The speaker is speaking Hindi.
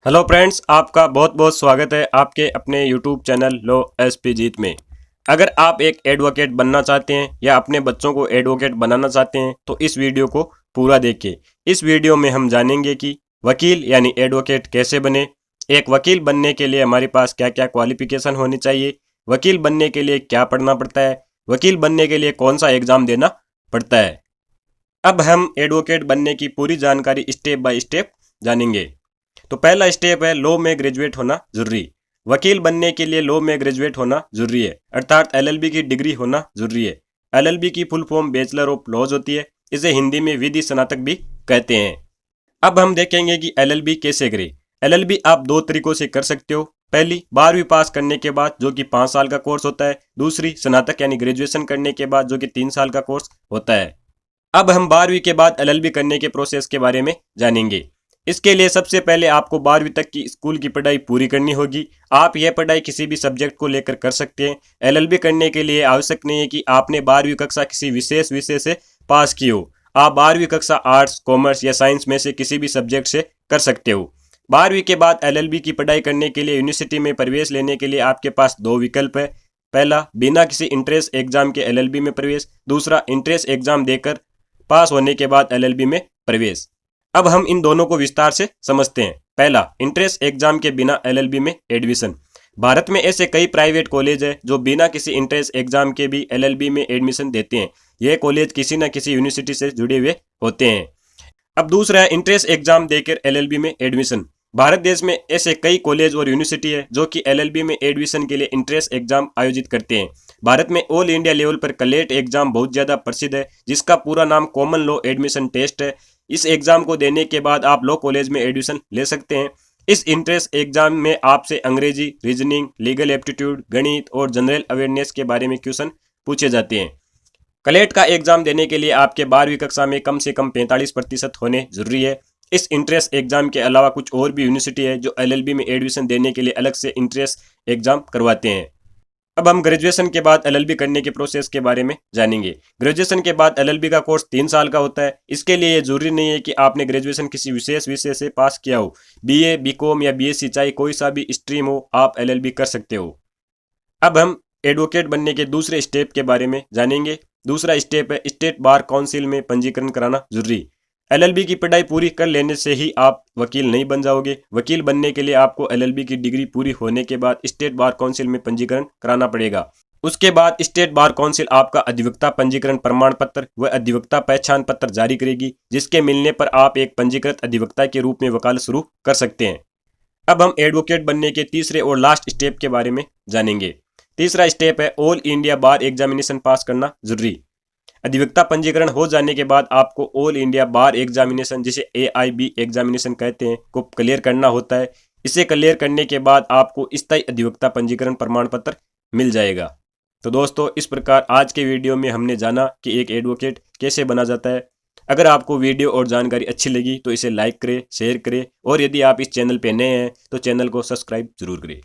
हेलो फ्रेंड्स, आपका बहुत बहुत स्वागत है आपके अपने यूट्यूब चैनल लो एसपी जीत में। अगर आप एक एडवोकेट बनना चाहते हैं या अपने बच्चों को एडवोकेट बनाना चाहते हैं तो इस वीडियो को पूरा देखिए। इस वीडियो में हम जानेंगे कि वकील यानी एडवोकेट कैसे बने, एक वकील बनने के लिए हमारे पास क्या क्या क्वालिफिकेशन होनी चाहिए, वकील बनने के लिए क्या पढ़ना पड़ता है, वकील बनने के लिए कौन सा एग्ज़ाम देना पड़ता है। अब हम एडवोकेट बनने की पूरी जानकारी स्टेप बाय स्टेप जानेंगे। तो पहला स्टेप है लॉ में ग्रेजुएट होना जरूरी। वकील बनने के लिए लॉ में ग्रेजुएट होना जरूरी है, अर्थात एलएलबी की डिग्री होना जरूरी है। एलएलबी की full form bachelor of laws होती है, इसे हिंदी में विधि स्नातक भी कहते हैं। अब हम देखेंगे कि एलएलबी कैसे करें। एलएलबी आप दो तरीकों से कर सकते हो। पहली 12वीं पास करने के बाद जो कि 5 साल का कोर्स होता है, दूसरी स्नातक यानी ग्रेजुएशन करने के बाद जो कि 3 साल का कोर्स होता है। अब हम 12वीं के बाद एलएलबी करने के प्रोसेस के बारे में जानेंगे। इसके लिए सबसे पहले आपको 12वीं तक की स्कूल की पढ़ाई पूरी करनी होगी। आप यह पढ़ाई किसी भी सब्जेक्ट को लेकर कर सकते हैं। एलएलबी करने के लिए आवश्यक नहीं है कि आपने 12वीं कक्षा किसी विशेष विषय से पास की हो। आप 12वीं कक्षा आर्ट्स, कॉमर्स या साइंस में से किसी भी सब्जेक्ट से कर सकते हो। 12वीं के बाद एलएलबी की पढ़ाई करने के लिए यूनिवर्सिटी में प्रवेश लेने के लिए आपके पास दो विकल्प है। पहला, बिना किसी इंट्रेंस एग्जाम के एलएलबी में प्रवेश। दूसरा, इंट्रेंस एग्जाम देकर पास होने के बाद एलएलबी में प्रवेश। अब हम इन दोनों को विस्तार से समझते हैं। पहला, इंट्रेंस एग्जाम के बिना एलएलबी में एडमिशन। भारत में ऐसे कई प्राइवेट कॉलेज हैं जो बिना किसी इंट्रेंस एग्जाम के भी एलएलबी में एडमिशन देते हैं। यह कॉलेज किसी न किसी यूनिवर्सिटी से जुड़े हुए होते हैं। अब दूसरा है इंट्रेंस एग्जाम देकर एलएलबी में एडमिशन। भारत देश में ऐसे कई कॉलेज और यूनिवर्सिटी है जो कि एलएलबी में एडमिशन के लिए इंट्रेंस एग्जाम आयोजित करते हैं। भारत में ऑल इंडिया लेवल पर कलेट एग्जाम बहुत ज़्यादा प्रसिद्ध है, जिसका पूरा नाम कॉमन लॉ एडमिशन टेस्ट है। इस एग्जाम को देने के बाद आप लॉ कॉलेज में एडमिशन ले सकते हैं। इस इंट्रेंस एग्जाम में आपसे अंग्रेजी, रीजनिंग, लीगल एप्टीट्यूड, गणित और जनरल अवेयरनेस के बारे में क्वेश्चन पूछे जाते हैं। कलेट का एग्जाम देने के लिए आपके 12वीं कक्षा में कम से कम 45% होने जरूरी है। इस इंट्रेंस एग्जाम के अलावा कुछ और भी यूनिवर्सिटी है जो एलएलबी में एडमिशन देने के लिए अलग से इंट्रेंस एग्जाम करवाते हैं। अब हम ग्रेजुएशन के बाद एलएलबी करने के प्रोसेस के बारे में जानेंगे। ग्रेजुएशन के बाद एलएलबी का कोर्स 3 साल का होता है। इसके लिए ये जरूरी नहीं है कि आपने ग्रेजुएशन किसी विशेष विषय से पास किया हो। बीए, बीकॉम या बीएससी, चाहे कोई सा भी स्ट्रीम हो, आप एलएलबी कर सकते हो। अब हम एडवोकेट बनने के दूसरे स्टेप के बारे में जानेंगे। दूसरा स्टेप है स्टेट बार काउंसिल में पंजीकरण कराना जरूरी। एलएलबी की पढ़ाई पूरी कर लेने से ही आप वकील नहीं बन जाओगे। वकील बनने के लिए आपको एलएलबी की डिग्री पूरी होने के बाद स्टेट बार काउंसिल में पंजीकरण कराना पड़ेगा। उसके बाद स्टेट बार काउंसिल आपका अधिवक्ता पंजीकरण प्रमाण पत्र व अधिवक्ता पहचान पत्र जारी करेगी, जिसके मिलने पर आप एक पंजीकृत अधिवक्ता के रूप में वकालत शुरू कर सकते हैं। अब हम एडवोकेट बनने के तीसरे और लास्ट स्टेप के बारे में जानेंगे। तीसरा स्टेप है ऑल इंडिया बार एग्जामिनेशन पास करना जरूरी। अधिवक्ता पंजीकरण हो जाने के बाद आपको ऑल इंडिया बार एग्जामिनेशन, जिसे AIB एग्जामिनेशन कहते हैं, को क्लियर करना होता है। इसे क्लियर करने के बाद आपको स्थायी अधिवक्ता पंजीकरण प्रमाण पत्र मिल जाएगा। तो दोस्तों, इस प्रकार आज के वीडियो में हमने जाना कि एक एडवोकेट कैसे बना जाता है। अगर आपको वीडियो और जानकारी अच्छी लगी तो इसे लाइक करें, शेयर करें और यदि आप इस चैनल पर नए हैं तो चैनल को सब्सक्राइब जरूर करें।